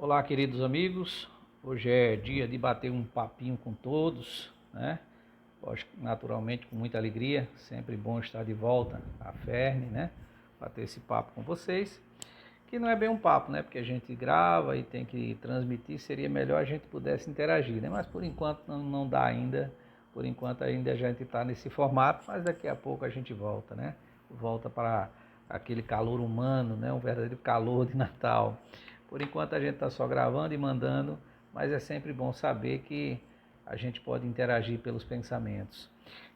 Olá, queridos amigos. Hoje é dia de bater um papinho com todos, né? Naturalmente, com muita alegria. Sempre bom estar de volta à Ferne, né? Bater esse papo com vocês. Que não é bem um papo, né? Porque a gente grava e tem que transmitir. Seria melhor a gente pudesse interagir, né? Mas por enquanto não dá ainda. Por enquanto ainda a gente está nesse formato, mas daqui a pouco a gente volta, né? Volta para aquele calor humano, né? Um verdadeiro calor de Natal. Por enquanto a gente está só gravando e mandando, mas é sempre bom saber que a gente pode interagir pelos pensamentos.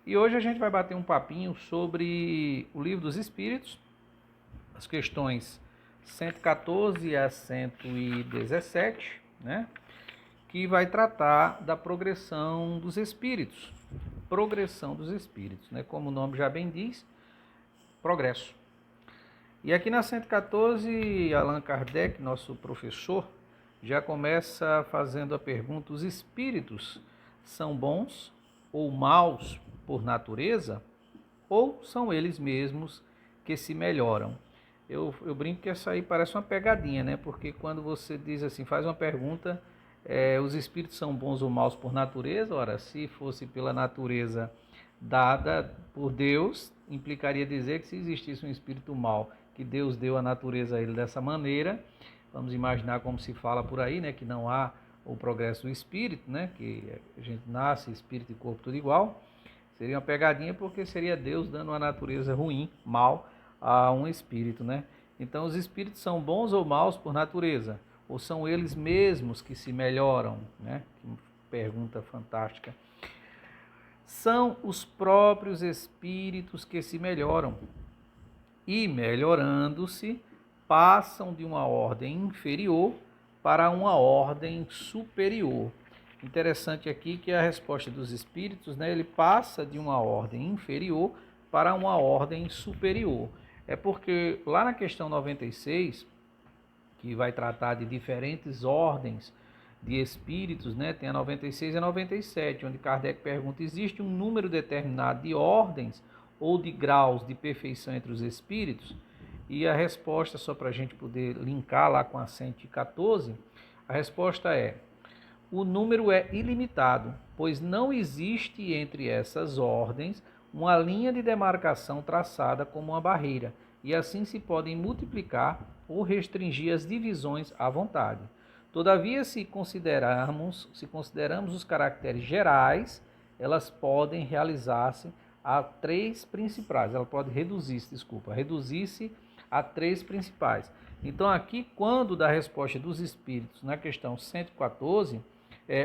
E hoje a gente vai bater um papinho sobre o Livro dos Espíritos, as questões 114 a 117, né? Que vai tratar da progressão dos espíritos. Progressão dos espíritos, né? Como o nome já bem diz, progresso. E aqui na 114, Allan Kardec, nosso professor, já começa fazendo a pergunta: os espíritos são bons ou maus por natureza, ou são eles mesmos que se melhoram? Eu brinco que essa aí parece uma pegadinha, né? Porque quando você diz assim, faz uma pergunta, os espíritos são bons ou maus por natureza? Ora, se fosse pela natureza dada por Deus, implicaria dizer que se existisse um espírito mau, que Deus deu a natureza a ele dessa maneira, vamos imaginar como se fala por aí, né? Que não há o progresso do espírito, né? Que a gente nasce, espírito e corpo tudo igual. Seria uma pegadinha porque seria Deus dando uma natureza ruim, mal, a um espírito, né? Então os espíritos são bons ou maus por natureza? Ou são eles mesmos que se melhoram, né? Que pergunta fantástica. São os próprios espíritos que se melhoram e, melhorando-se, passam de uma ordem inferior para uma ordem superior. Interessante aqui que a resposta dos espíritos, né, ele passa de uma ordem inferior para uma ordem superior. É porque lá na questão 96, que vai tratar de diferentes ordens de espíritos, né, tem a 96 e a 97, onde Kardec pergunta: existe um número determinado de ordens ou de graus de perfeição entre os espíritos? E a resposta, só para a gente poder linkar lá com a 114, a resposta é: o número é ilimitado, pois não existe entre essas ordens uma linha de demarcação traçada como uma barreira, e assim se podem multiplicar ou restringir as divisões à vontade. Todavia, se considerarmos os caracteres gerais, elas podem realizar-se a três principais. Ela pode reduzir-se a três principais. Então, aqui, quando da resposta dos espíritos na questão 114,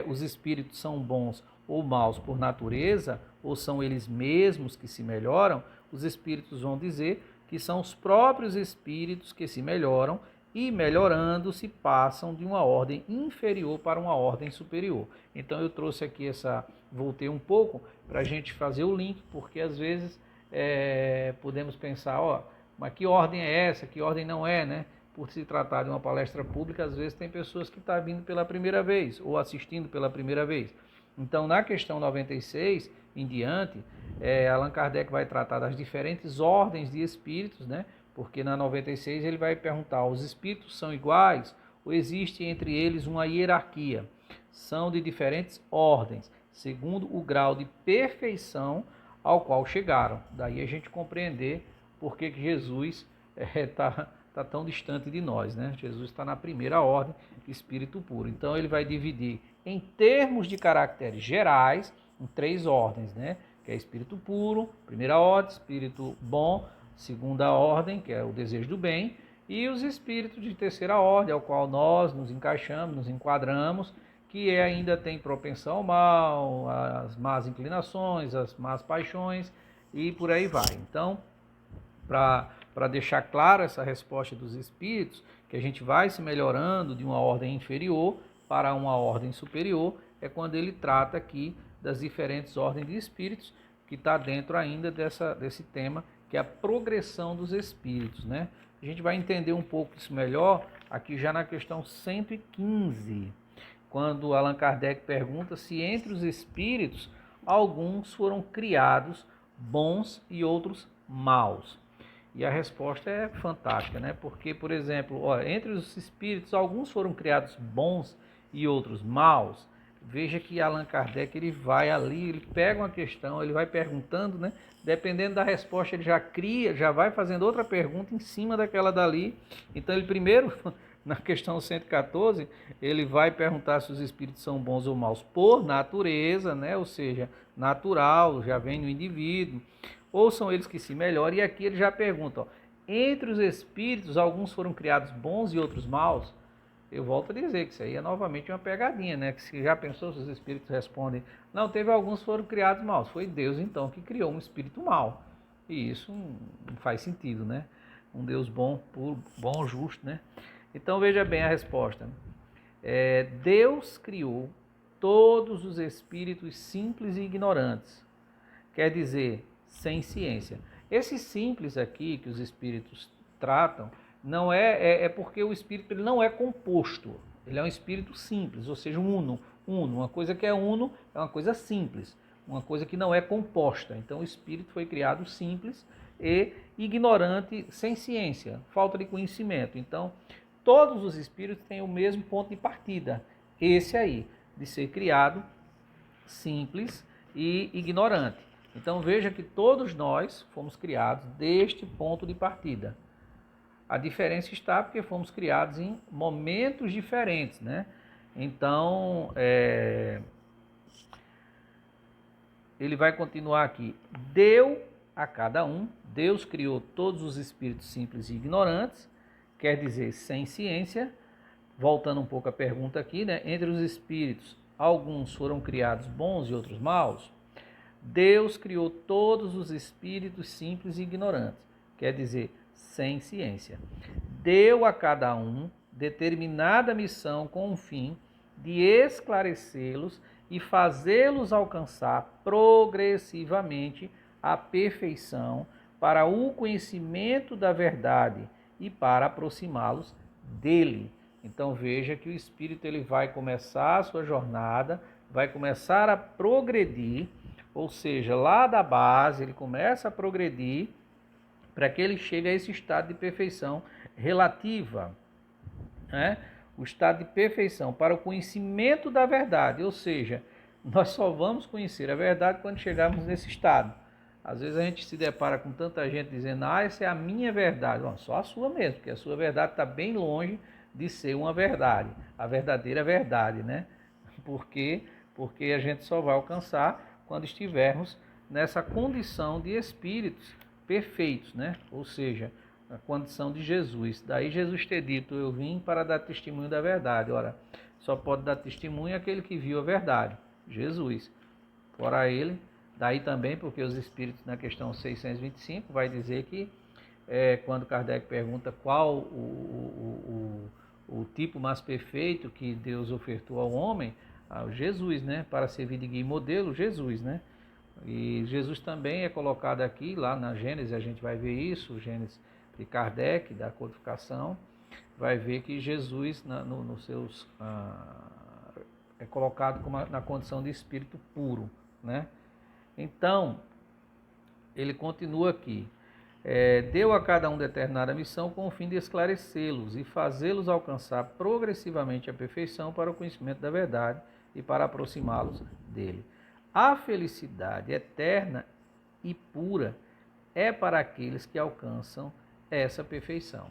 os espíritos são bons ou maus por natureza, ou são eles mesmos que se melhoram, os espíritos vão dizer que são os próprios espíritos que se melhoram e, melhorando-se, passam de uma ordem inferior para uma ordem superior. Então eu trouxe aqui voltei um pouco para a gente fazer o link, porque às vezes podemos pensar, mas que ordem é essa, que ordem não é, né? Por se tratar de uma palestra pública, às vezes tem pessoas que estão vindo pela primeira vez ou assistindo pela primeira vez. Então, na questão 96 em diante, Allan Kardec vai tratar das diferentes ordens de espíritos, né? Porque na 96 ele vai perguntar: os espíritos são iguais ou existe entre eles uma hierarquia? São de diferentes ordens, segundo o grau de perfeição ao qual chegaram. Daí a gente compreender por que Jesus está tão distante de nós, né? Jesus está na primeira ordem, espírito puro. Então ele vai dividir em termos de caracteres gerais em três ordens, né? Que é espírito puro, primeira ordem, espírito bom, segunda ordem, que é o desejo do bem, e os espíritos de terceira ordem, ao qual nós nos encaixamos, nos enquadramos, que ainda tem propensão ao mal, as más inclinações, as más paixões e por aí vai. Então, para deixar claro essa resposta dos espíritos, que a gente vai se melhorando de uma ordem inferior para uma ordem superior, é quando ele trata aqui das diferentes ordens de espíritos, que está dentro ainda desse tema, que é a progressão dos espíritos, né? A gente vai entender um pouco isso melhor aqui já na questão 115, quando Allan Kardec pergunta se entre os espíritos alguns foram criados bons e outros maus. E a resposta é fantástica, né? Porque, por exemplo, ó, entre os espíritos, alguns foram criados bons e outros maus. Veja que Allan Kardec ele vai ali, ele pega uma questão, ele vai perguntando, né? Dependendo da resposta, ele já cria, já vai fazendo outra pergunta em cima daquela dali. Então, ele primeiro, na questão 114, ele vai perguntar se os espíritos são bons ou maus por natureza, né? Ou seja, natural, já vem no indivíduo. Ou são eles que se melhoram, e aqui ele já pergunta, ó, entre os espíritos, alguns foram criados bons e outros maus. Eu volto a dizer que isso aí é novamente uma pegadinha, né? Que se já pensou se os espíritos respondem, não, teve alguns que foram criados maus. Foi Deus então que criou um espírito mau. E isso não faz sentido, né? Um Deus bom, puro, bom, justo, né? Então veja bem a resposta. Deus criou todos os espíritos simples e ignorantes. Quer dizer, sem ciência. Esse simples aqui que os espíritos tratam, não é porque o espírito ele não é composto. Ele é um espírito simples, ou seja, uno. Uma coisa que é uno é uma coisa simples, uma coisa que não é composta. Então o espírito foi criado simples e ignorante, sem ciência, falta de conhecimento. Então todos os espíritos têm o mesmo ponto de partida, esse aí, de ser criado simples e ignorante. Então veja que todos nós fomos criados deste ponto de partida. A diferença está porque fomos criados em momentos diferentes, né? Então, ele vai continuar aqui. Deu a cada um, Deus criou todos os espíritos simples e ignorantes, quer dizer, sem ciência. Voltando um pouco à pergunta aqui, né? Entre os espíritos, alguns foram criados bons e outros maus. Deus criou todos os espíritos simples e ignorantes, quer dizer, sem ciência. Deu a cada um determinada missão com o fim de esclarecê-los e fazê-los alcançar progressivamente a perfeição para o conhecimento da verdade e para aproximá-los dele. Então veja que o espírito ele vai começar a sua jornada, vai começar a progredir, ou seja, lá da base ele começa a progredir para que ele chegue a esse estado de perfeição relativa, né? O estado de perfeição para o conhecimento da verdade, ou seja, nós só vamos conhecer a verdade quando chegarmos nesse estado. Às vezes a gente se depara com tanta gente dizendo, essa é a minha verdade. Bom, só a sua mesmo, porque a sua verdade está bem longe de ser uma verdade, a verdadeira verdade, né? Por quê? Porque a gente só vai alcançar quando estivermos nessa condição de espíritos perfeitos, né? Ou seja, a condição de Jesus. Daí Jesus ter dito, eu vim para dar testemunho da verdade. Ora, só pode dar testemunho aquele que viu a verdade, Jesus. Fora ele, daí também, porque os espíritos na questão 625 vai dizer que quando Kardec pergunta qual o tipo mais perfeito que Deus ofertou ao homem, Jesus, né? Para servir de guia e modelo, Jesus, né? E Jesus também é colocado aqui, lá na Gênesis, a gente vai ver isso, Gênesis de Kardec, da codificação, vai ver que Jesus, nos seus, é colocado como na condição de espírito puro, né? Então, ele continua aqui. Deu a cada um determinada missão com o fim de esclarecê-los e fazê-los alcançar progressivamente a perfeição para o conhecimento da verdade e para aproximá-los dele. A felicidade eterna e pura é para aqueles que alcançam essa perfeição.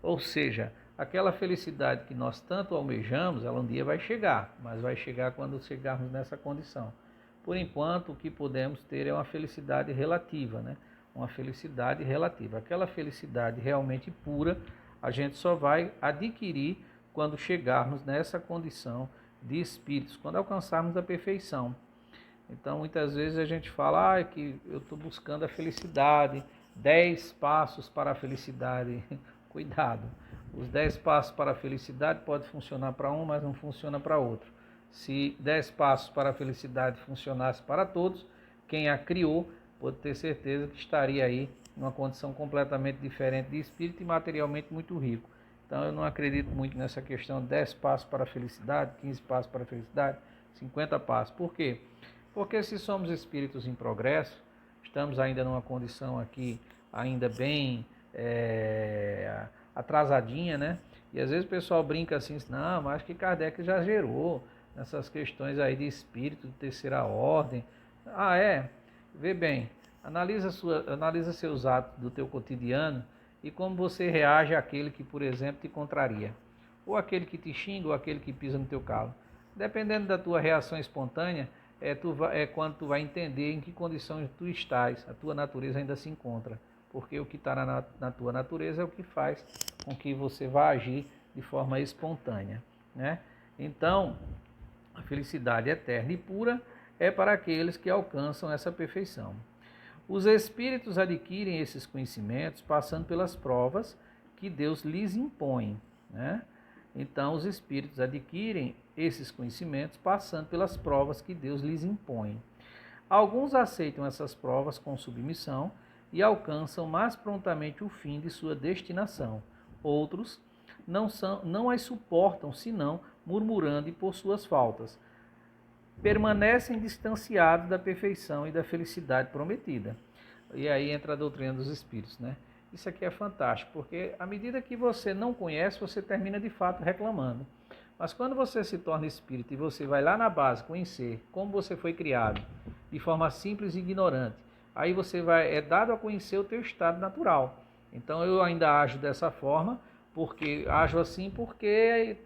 Ou seja, aquela felicidade que nós tanto almejamos, ela um dia vai chegar, mas vai chegar quando chegarmos nessa condição. Por enquanto, o que podemos ter é uma felicidade relativa, né? Uma felicidade relativa. Aquela felicidade realmente pura, a gente só vai adquirir quando chegarmos nessa condição de espíritos, quando alcançarmos a perfeição. Então, muitas vezes a gente fala que eu estou buscando a felicidade, 10 passos para a felicidade. Cuidado, os 10 passos para a felicidade pode funcionar para um, mas não funciona para outro. Se 10 passos para a felicidade funcionasse para todos, quem a criou pode ter certeza que estaria aí numa condição completamente diferente de espírito e materialmente muito rico. Então eu não acredito muito nessa questão de 10 passos para a felicidade, 15 passos para a felicidade, 50 passos. Por quê? Porque se somos espíritos em progresso, estamos ainda numa condição aqui ainda bem atrasadinha, né? E às vezes o pessoal brinca assim, não, mas acho que Kardec já gerou nessas questões aí de espírito de terceira ordem. Ah, é? Vê bem, analisa seus atos do teu cotidiano e como você reage àquele que, por exemplo, te contraria. Ou aquele que te xinga, ou aquele que pisa no teu calo. Dependendo da tua reação espontânea, é quando tu vai entender em que condições tu estás, a tua natureza ainda se encontra. Porque o que está na tua natureza é o que faz com que você vá agir de forma espontânea, né? Então, a felicidade eterna e pura é para aqueles que alcançam essa perfeição. Os espíritos adquirem esses conhecimentos passando pelas provas que Deus lhes impõe, né? Então, os espíritos adquirem esses conhecimentos passando pelas provas que Deus lhes impõe. Alguns aceitam essas provas com submissão e alcançam mais prontamente o fim de sua destinação. Outros não as suportam, senão murmurando e por suas faltas. Permanecem distanciados da perfeição e da felicidade prometida. E aí entra a doutrina dos espíritos, né? Isso aqui é fantástico, porque à medida que você não conhece, você termina de fato reclamando. Mas quando você se torna espírita e você vai lá na base conhecer como você foi criado, de forma simples e ignorante, aí você é dado a conhecer o teu estado natural. Então eu ainda ajo dessa forma, ajo assim porque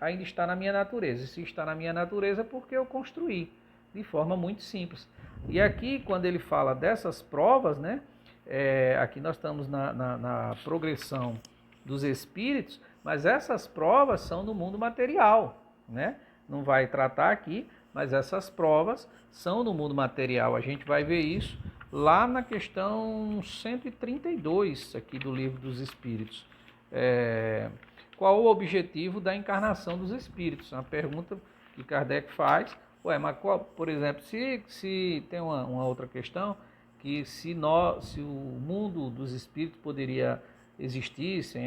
ainda está na minha natureza. E se está na minha natureza, é porque eu construí de forma muito simples. E aqui, quando ele fala dessas provas, né? Aqui nós estamos na progressão dos espíritos, mas essas provas são no mundo material, né? Não vai tratar aqui, mas essas provas são no mundo material. A gente vai ver isso lá na questão 132 aqui do Livro dos Espíritos. Qual o objetivo da encarnação dos espíritos? Uma pergunta que Kardec faz. Mas por exemplo, se tem uma outra questão, que se o mundo dos espíritos poderia existir se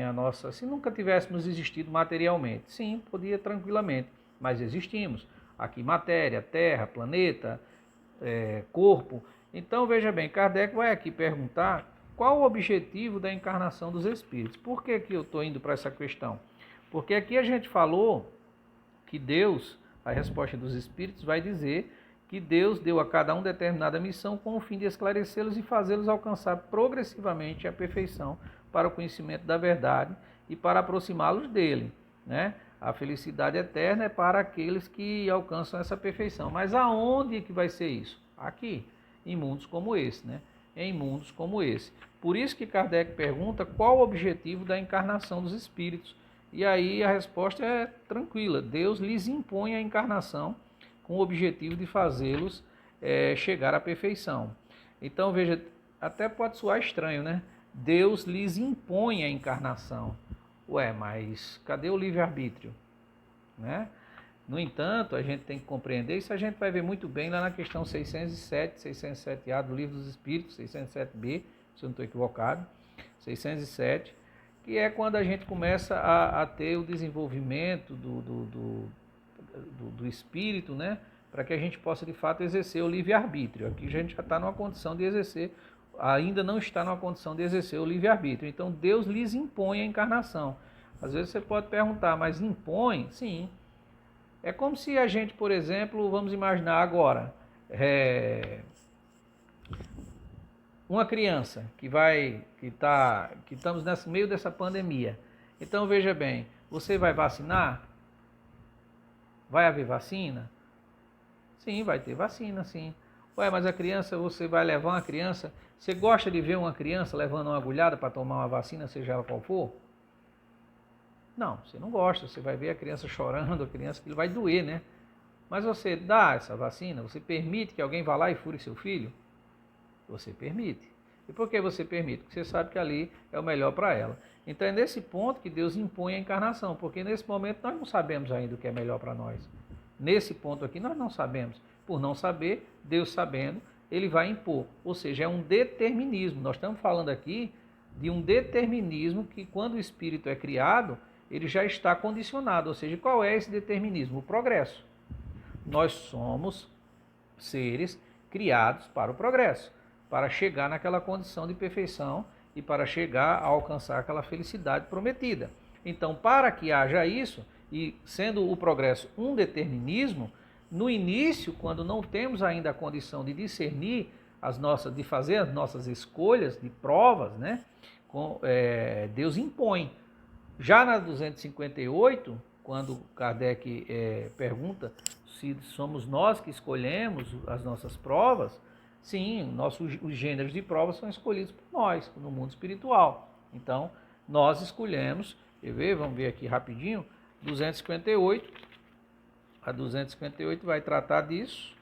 nunca tivéssemos existido materialmente. Sim, podia tranquilamente, mas existimos. Aqui matéria, terra, planeta, corpo. Então veja bem, Kardec vai aqui perguntar qual o objetivo da encarnação dos espíritos. Por que eu estou indo para essa questão? Porque aqui a gente falou que Deus, a resposta dos espíritos vai dizer que Deus deu a cada um determinada missão com o fim de esclarecê-los e fazê-los alcançar progressivamente a perfeição para o conhecimento da verdade e para aproximá-los dele, né? A felicidade eterna é para aqueles que alcançam essa perfeição. Mas aonde é que vai ser isso? Aqui, em mundos como esse, né? Em mundos como esse. Por isso que Kardec pergunta qual o objetivo da encarnação dos espíritos. E aí a resposta é tranquila. Deus lhes impõe a encarnação com o objetivo de fazê-los chegar à perfeição. Então, veja, até pode soar estranho, né? Deus lhes impõe a encarnação. Mas cadê o livre-arbítrio? Né? No entanto, a gente tem que compreender, isso a gente vai ver muito bem lá na questão 607, 607A do Livro dos Espíritos, 607B, se eu não estou equivocado, 607, que é quando a gente começa a ter o desenvolvimento do espírito, né? Para que a gente possa de fato exercer o livre-arbítrio. Aqui a gente já está numa condição de exercer, ainda não está numa condição de exercer o livre-arbítrio. Então Deus lhes impõe a encarnação. Às vezes você pode perguntar, mas impõe? Sim. É como se a gente, por exemplo, vamos imaginar agora, uma criança que estamos nesse meio dessa pandemia. Então veja bem, você vai vacinar? Vai haver vacina? Sim, vai ter vacina, sim. Mas a criança, você vai levar uma criança, você gosta de ver uma criança levando uma agulhada para tomar uma vacina, seja ela qual for? Não, você não gosta, você vai ver a criança chorando, a criança que vai doer, né? Mas você dá essa vacina, você permite que alguém vá lá e fure seu filho? Você permite. E por que você permite? Porque você sabe que ali é o melhor para ela. Então é nesse ponto que Deus impõe a encarnação, porque nesse momento nós não sabemos ainda o que é melhor para nós. Nesse ponto aqui nós não sabemos. Por não saber, Deus sabendo, ele vai impor. Ou seja, é um determinismo. Nós estamos falando aqui de um determinismo que quando o espírito é criado, ele já está condicionado. Ou seja, qual é esse determinismo? O progresso. Nós somos seres criados para o progresso, para chegar naquela condição de perfeição e para chegar a alcançar aquela felicidade prometida. Então, para que haja isso, e sendo o progresso um determinismo, no início, quando não temos ainda a condição de discernir de fazer as nossas escolhas de provas, né? Deus impõe. Já na 258, quando Kardec pergunta se somos nós que escolhemos as nossas provas, sim, os gêneros de provas são escolhidos por nós, no mundo espiritual. Então, nós escolhemos, vamos ver aqui rapidinho, 258, a 258 vai tratar disso,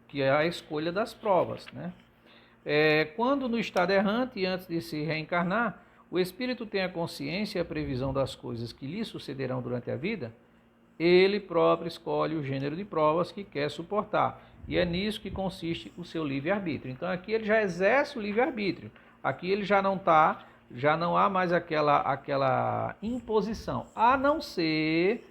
que é a escolha das provas, né? Quando no estado errante e antes de se reencarnar, o espírito tem a consciência e a previsão das coisas que lhe sucederão durante a vida, ele próprio escolhe o gênero de provas que quer suportar. E é nisso que consiste o seu livre-arbítrio. Então aqui ele já exerce o livre-arbítrio. Aqui ele já não há mais aquela imposição, a não ser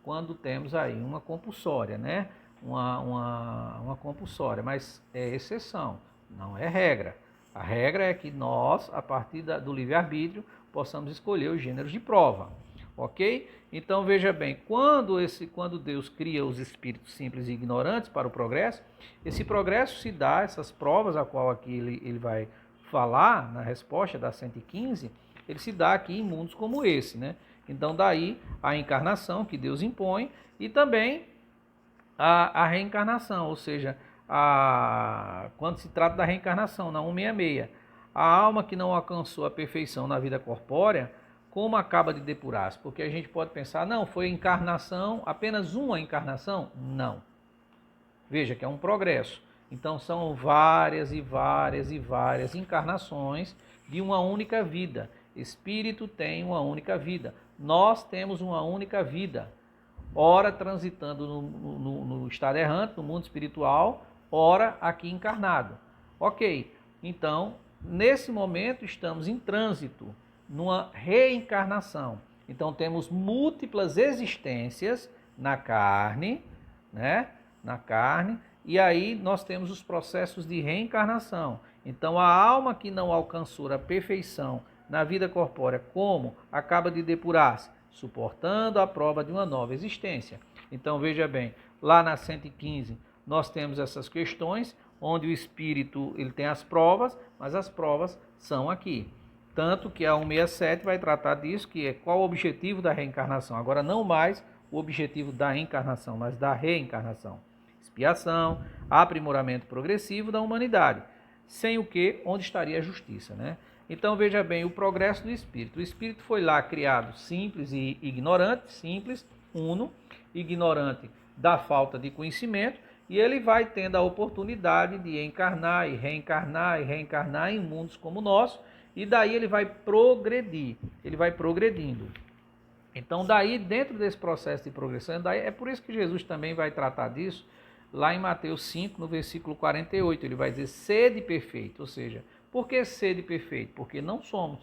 quando temos aí uma compulsória, né? Uma compulsória, mas é exceção, não é regra. A regra é que nós, a partir do livre-arbítrio, possamos escolher os gêneros de prova, ok? Então veja bem, quando Deus cria os espíritos simples e ignorantes para o progresso, esse progresso se dá, essas provas, a qual aqui ele vai falar na resposta da 115, ele se dá aqui em mundos como esse, né? Então daí a encarnação que Deus impõe e também a reencarnação, ou seja, quando se trata da reencarnação, na 166, a alma que não alcançou a perfeição na vida corpórea, como acaba de depurar-se? Porque a gente pode pensar, não, foi encarnação, apenas uma encarnação? Não. Veja que é um progresso. Então são várias e várias e várias encarnações de uma única vida. Espírito tem uma única vida. Nós temos uma única vida. Ora transitando no estado errante, no mundo espiritual, ora aqui encarnado. Ok, então, nesse momento estamos em trânsito, numa reencarnação. Então, temos múltiplas existências na carne, né? Na carne, e aí nós temos os processos de reencarnação. Então, a alma que não alcançou a perfeição na vida corpórea, como acaba de depurar-se, suportando a prova de uma nova existência. Então veja bem, lá na 115 nós temos essas questões, onde o espírito ele tem as provas, mas as provas são aqui. Tanto que a 167 vai tratar disso, que é qual o objetivo da reencarnação. Agora não mais o objetivo da encarnação, mas da reencarnação. Expiação, aprimoramento progressivo da humanidade. Sem o que, onde estaria a justiça, né? Então veja bem, o progresso do espírito. O espírito foi lá criado simples e ignorante, simples, uno, ignorante da falta de conhecimento, e ele vai tendo a oportunidade de encarnar e reencarnar e reencarnar em mundos como o nosso, e daí ele vai progredir, ele vai progredindo. Então daí, dentro desse processo de progressão, daí, é por isso que Jesus também vai tratar disso, lá em Mateus 5, no versículo 48, ele vai dizer, sede perfeito, ou seja, por que sede perfeito? Porque não somos.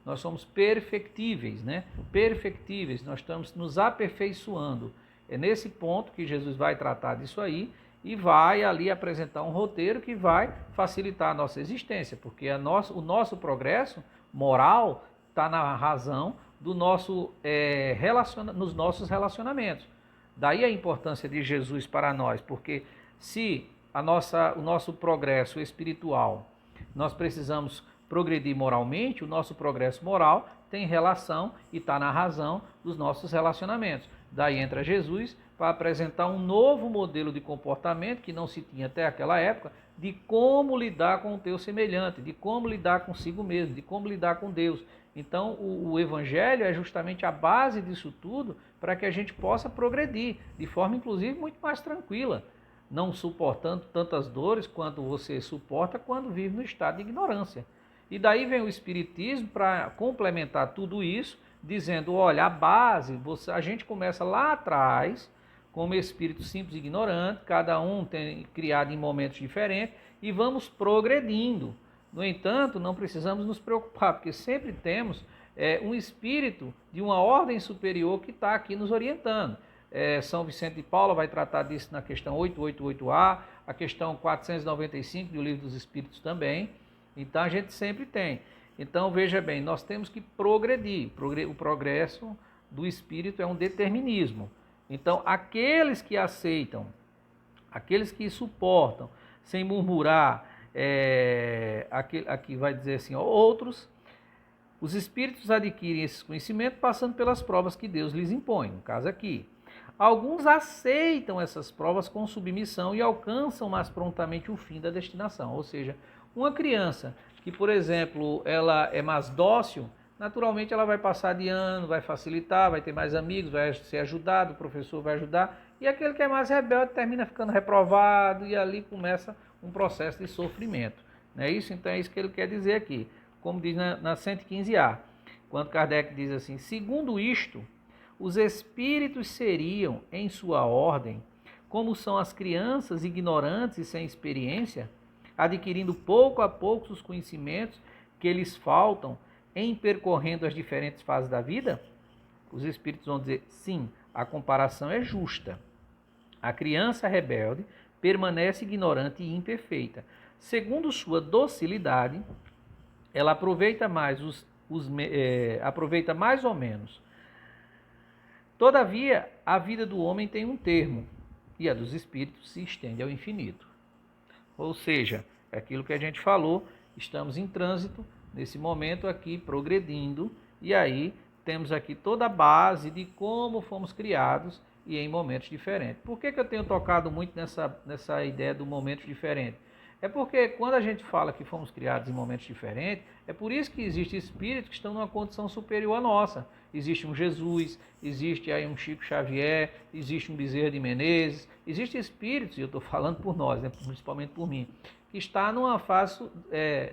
Nós somos perfectíveis, né? Perfectíveis, nós estamos nos aperfeiçoando. É nesse ponto que Jesus vai tratar disso aí e vai ali apresentar um roteiro que vai facilitar a nossa existência, porque o nosso progresso moral está na razão do nosso nos nossos relacionamentos. Daí a importância de Jesus para nós, porque se o nosso progresso espiritual nós precisamos progredir moralmente, o nosso progresso moral tem relação e está na razão dos nossos relacionamentos. Daí entra Jesus para apresentar um novo modelo de comportamento que não se tinha até aquela época, de como lidar com o teu semelhante, de como lidar consigo mesmo, de como lidar com Deus. Então o Evangelho é justamente a base disso tudo para que a gente possa progredir, de forma inclusive muito mais tranquila, não suportando tantas dores quanto você suporta quando vive no estado de ignorância. E daí vem o Espiritismo para complementar tudo isso, dizendo, olha, a base, a gente começa lá atrás, como espírito simples e ignorante, cada um tem criado em momentos diferentes, e vamos progredindo. No entanto, não precisamos nos preocupar, porque sempre temos um espírito de uma ordem superior que está aqui nos orientando. São Vicente de Paula vai tratar disso na questão 888A, a questão 495 do Livro dos Espíritos também. Então a gente sempre tem. Então veja bem, nós temos que progredir. O progresso do espírito é um determinismo. Então aqueles que aceitam, aqueles que suportam, sem murmurar, aqui vai dizer assim, outros, os espíritos adquirem esse conhecimento passando pelas provas que Deus lhes impõe, no caso aqui. Alguns aceitam essas provas com submissão e alcançam mais prontamente o fim da destinação. Ou seja, uma criança que, por exemplo, ela é mais dócil, naturalmente ela vai passar de ano, vai facilitar, vai ter mais amigos, vai ser ajudado, o professor vai ajudar. E aquele que é mais rebelde termina ficando reprovado e ali começa um processo de sofrimento. Não é isso? Então é isso que ele quer dizer aqui. Como diz na 115A, quando Kardec diz assim, segundo isto, os espíritos seriam, em sua ordem, como são as crianças ignorantes e sem experiência, adquirindo pouco a pouco os conhecimentos que lhes faltam em percorrendo as diferentes fases da vida? Os espíritos vão dizer, sim, a comparação é justa. A criança rebelde permanece ignorante e imperfeita. Segundo sua docilidade, ela aproveita mais aproveita mais ou menos. Todavia, a vida do homem tem um termo, e a dos espíritos se estende ao infinito. Ou seja, é aquilo que a gente falou, estamos em trânsito, nesse momento aqui, progredindo, e aí temos aqui toda a base de como fomos criados e em momentos diferentes. Por que eu tenho tocado muito nessa ideia do momento diferente? É porque quando a gente fala que fomos criados em momentos diferentes, é por isso que existem espíritos que estão numa condição superior à nossa. Existe um Jesus, existe aí um Chico Xavier, existe um Bezerra de Menezes, existem espíritos, e eu estou falando por nós, né, principalmente por mim, que está numa fase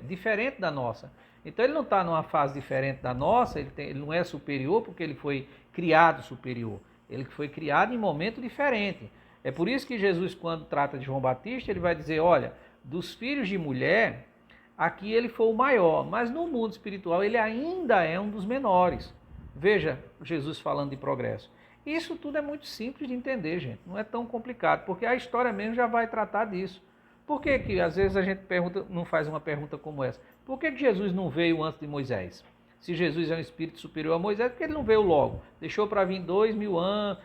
diferente da nossa. Então ele não está numa fase diferente da nossa, ele não é superior porque ele foi criado superior. Ele foi criado em momento diferente. É por isso que Jesus, quando trata de João Batista, ele vai dizer, olha, dos filhos de mulher, aqui ele foi o maior, mas no mundo espiritual ele ainda é um dos menores. Veja Jesus falando de progresso. Isso tudo é muito simples de entender, gente. Não é tão complicado, porque a história mesmo já vai tratar disso. Por que que às vezes a gente não faz uma pergunta como essa? Por que Jesus não veio antes de Moisés? Se Jesus é um espírito superior a Moisés, por que ele não veio logo? Deixou para vir 2000 anos,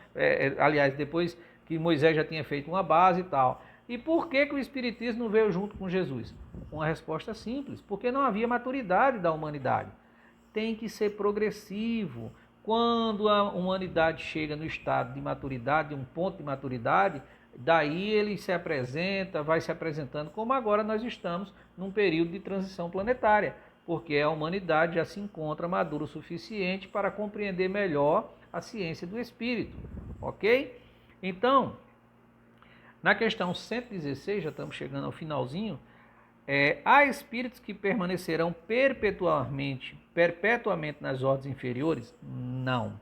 aliás, depois que Moisés já tinha feito uma base e tal. E por que que o espiritismo não veio junto com Jesus? Uma resposta simples, porque não havia maturidade da humanidade. Tem que ser progressivo. Quando a humanidade chega no estado de maturidade, um ponto de maturidade, daí ele se apresenta, vai se apresentando, como agora nós estamos num período de transição planetária, porque a humanidade já se encontra madura o suficiente para compreender melhor a ciência do espírito, ok? Então, na questão 116, já estamos chegando ao finalzinho, há espíritos que permanecerão perpetuamente nas ordens inferiores? Não.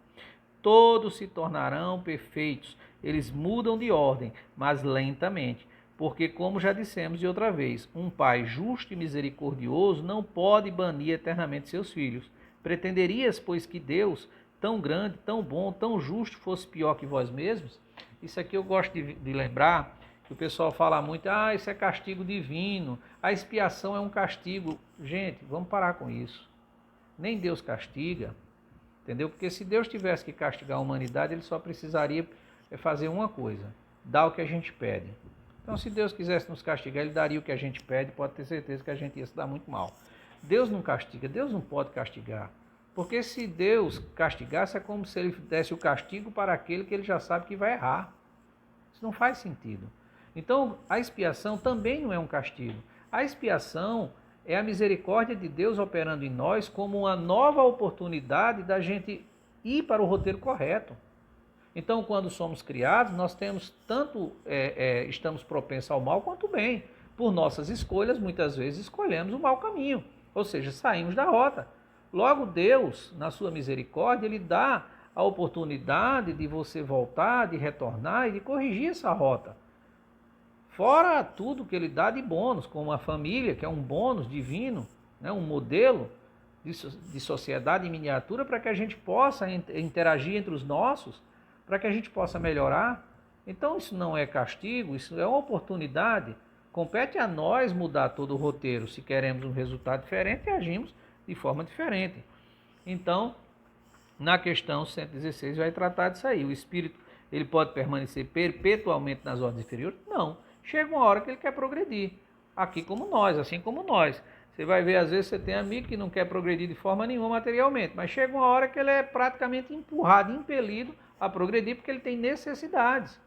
Todos se tornarão perfeitos, eles mudam de ordem, mas lentamente, porque, como já dissemos de outra vez, um pai justo e misericordioso não pode banir eternamente seus filhos. Pretenderias, pois, que Deus, tão grande, tão bom, tão justo, fosse pior que vós mesmos? Isso aqui eu gosto de lembrar, que o pessoal fala muito, isso é castigo divino, a expiação é um castigo. Gente, vamos parar com isso. Nem Deus castiga, entendeu? Porque se Deus tivesse que castigar a humanidade, ele só precisaria fazer uma coisa, dar o que a gente pede. Então, se Deus quisesse nos castigar, ele daria o que a gente pede, pode ter certeza que a gente ia se dar muito mal. Deus não castiga, Deus não pode castigar. Porque se Deus castigasse, é como se ele desse o castigo para aquele que ele já sabe que vai errar. Isso não faz sentido. Então, a expiação também não é um castigo. A expiação é a misericórdia de Deus operando em nós como uma nova oportunidade da gente ir para o roteiro correto. Então, quando somos criados, nós temos estamos propensos ao mal quanto ao bem. Por nossas escolhas, muitas vezes escolhemos o mau caminho, ou seja, saímos da rota. Logo, Deus, na sua misericórdia, ele dá a oportunidade de você voltar, de retornar e de corrigir essa rota. Fora tudo que ele dá de bônus, como a família, que é um bônus divino, né, um modelo de sociedade em miniatura para que a gente possa interagir entre os nossos, para que a gente possa melhorar. Então isso não é castigo, isso é uma oportunidade. Compete a nós mudar todo o roteiro. Se queremos um resultado diferente, agimos de forma diferente. Então, na questão 116 vai tratar disso aí. O espírito, ele pode permanecer perpetuamente nas ordens inferiores? Não. Chega uma hora que ele quer progredir. Aqui como nós, assim como nós. Você vai ver, às vezes você tem amigo que não quer progredir de forma nenhuma materialmente, mas chega uma hora que ele é praticamente empurrado, impelido a progredir porque ele tem necessidades.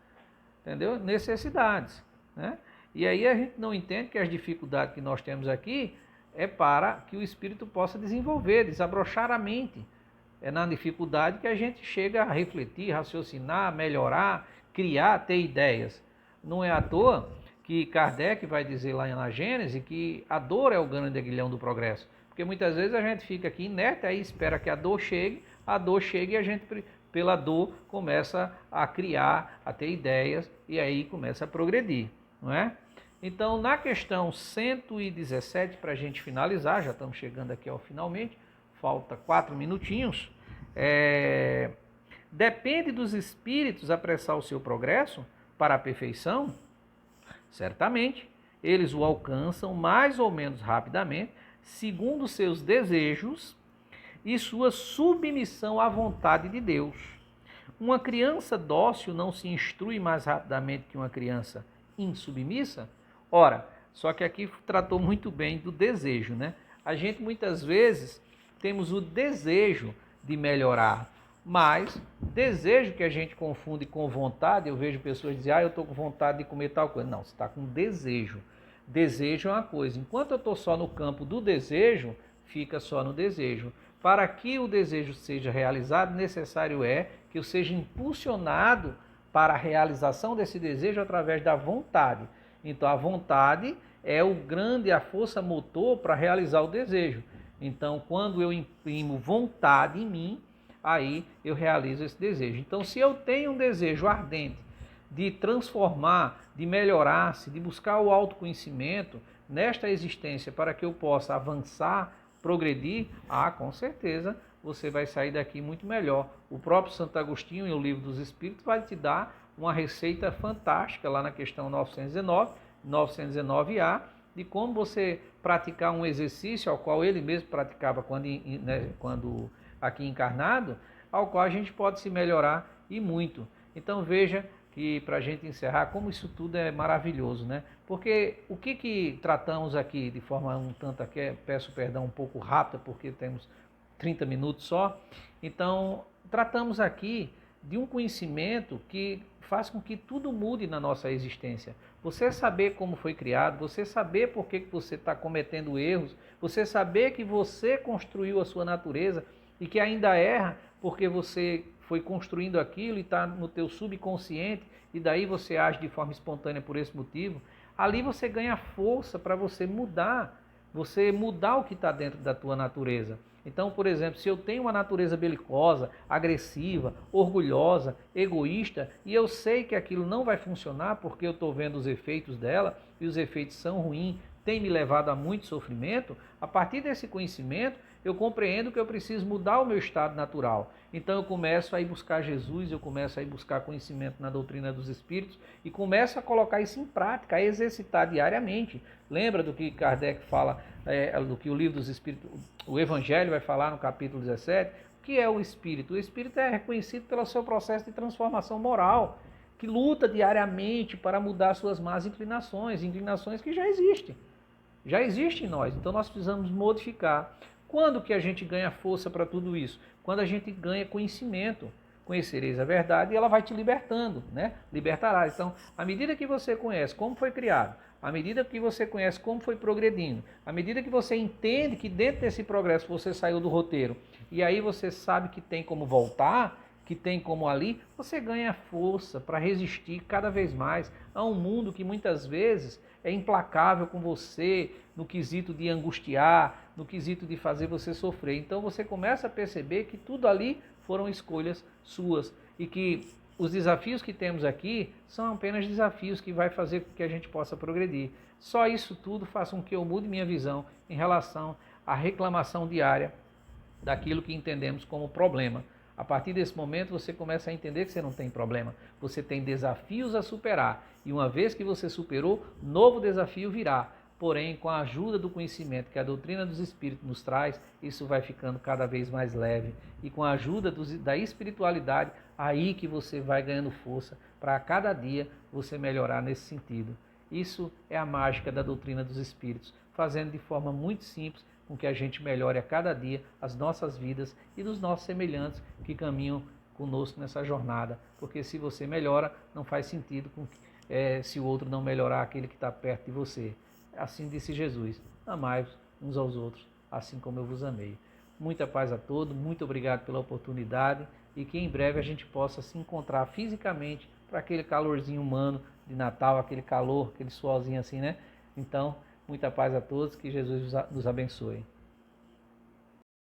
Entendeu? Necessidades, né? E aí a gente não entende que as dificuldades que nós temos aqui é para que o espírito possa desenvolver, desabrochar a mente. É na dificuldade que a gente chega a refletir, raciocinar, melhorar, criar, ter ideias. Não é à toa que Kardec vai dizer lá na Gênese que a dor é o grande aguilhão do progresso. Porque muitas vezes a gente fica aqui inerte, aí espera que a dor chegue e a gente, pela dor, começa a criar, a ter ideias e aí começa a progredir, não é? Então, na questão 117, para a gente finalizar, já estamos chegando aqui ao finalmente, falta 4 minutinhos. Depende dos espíritos apressar o seu progresso para a perfeição? Certamente, eles o alcançam mais ou menos rapidamente, segundo seus desejos e sua submissão à vontade de Deus. Uma criança dócil não se instrui mais rapidamente que uma criança insubmissa? Ora, só que aqui tratou muito bem do desejo, né? A gente muitas vezes temos o desejo de melhorar, mas desejo que a gente confunde com vontade. Eu vejo pessoas dizer, eu estou com vontade de comer tal coisa. Não, você está com desejo. Desejo é uma coisa. Enquanto eu estou só no campo do desejo, fica só no desejo. Para que o desejo seja realizado, necessário é que eu seja impulsionado para a realização desse desejo através da vontade. Então a vontade é a força motor para realizar o desejo. Então quando eu imprimo vontade em mim, aí eu realizo esse desejo. Então se eu tenho um desejo ardente de transformar, de melhorar-se, de buscar o autoconhecimento nesta existência para que eu possa avançar, progredir, com certeza você vai sair daqui muito melhor. O próprio Santo Agostinho, em O Livro dos Espíritos, vai te dar uma receita fantástica lá na questão 919A, de como você praticar um exercício ao qual ele mesmo praticava quando aqui encarnado, ao qual a gente pode se melhorar e muito. Então veja que, para a gente encerrar, como isso tudo é maravilhoso, né? Porque o que tratamos aqui de forma um tanto aqui, peço perdão, um pouco rápida, porque temos 30 minutos só. Então, tratamos aqui de um conhecimento que faz com que tudo mude na nossa existência. Você saber como foi criado, você saber por que você está cometendo erros, você saber que você construiu a sua natureza e que ainda erra porque você foi construindo aquilo e está no teu subconsciente e daí você age de forma espontânea por esse motivo. Ali você ganha força para você mudar o que está dentro da tua natureza. Então, por exemplo, se eu tenho uma natureza belicosa, agressiva, orgulhosa, egoísta, e eu sei que aquilo não vai funcionar porque eu estou vendo os efeitos dela, e os efeitos são ruins, tem me levado a muito sofrimento, a partir desse conhecimento, eu compreendo que eu preciso mudar o meu estado natural. Então eu começo a ir buscar Jesus, eu começo a ir buscar conhecimento na doutrina dos Espíritos e começo a colocar isso em prática, a exercitar diariamente. Lembra do que Kardec fala, do que o Livro dos Espíritos, o Evangelho vai falar no capítulo 17? O que é o Espírito? O Espírito é reconhecido pelo seu processo de transformação moral, que luta diariamente para mudar suas más inclinações que já existem em nós. Então nós precisamos modificar. Quando que a gente ganha força para tudo isso? Quando a gente ganha conhecimento. Conhecereis a verdade e ela vai te libertando, né? Libertará. Então, à medida que você conhece como foi criado, à medida que você conhece como foi progredindo, à medida que você entende que dentro desse progresso você saiu do roteiro e aí você sabe que tem como voltar, que tem como ali, você ganha força para resistir cada vez mais a um mundo que muitas vezes é implacável com você, no quesito de angustiar, no quesito de fazer você sofrer. Então você começa a perceber que tudo ali foram escolhas suas e que os desafios que temos aqui são apenas desafios que vai fazer com que a gente possa progredir. Só isso tudo faz com que eu mude minha visão em relação à reclamação diária daquilo que entendemos como problema. A partir desse momento você começa a entender que você não tem problema, você tem desafios a superar e uma vez que você superou, novo desafio virá. Porém, com a ajuda do conhecimento que a doutrina dos Espíritos nos traz, isso vai ficando cada vez mais leve. E com a ajuda da espiritualidade, aí que você vai ganhando força para a cada dia você melhorar nesse sentido. Isso é a mágica da doutrina dos Espíritos, fazendo de forma muito simples com que a gente melhore a cada dia as nossas vidas e dos nossos semelhantes que caminham conosco nessa jornada. Porque se você melhora, não faz sentido se o outro não melhorar aquele que está perto de você. Assim disse Jesus, amai-vos uns aos outros, assim como eu vos amei. Muita paz a todos, muito obrigado pela oportunidade e que em breve a gente possa se encontrar fisicamente para aquele calorzinho humano de Natal, aquele calor, aquele suorzinho assim, né? Então, muita paz a todos, que Jesus nos abençoe.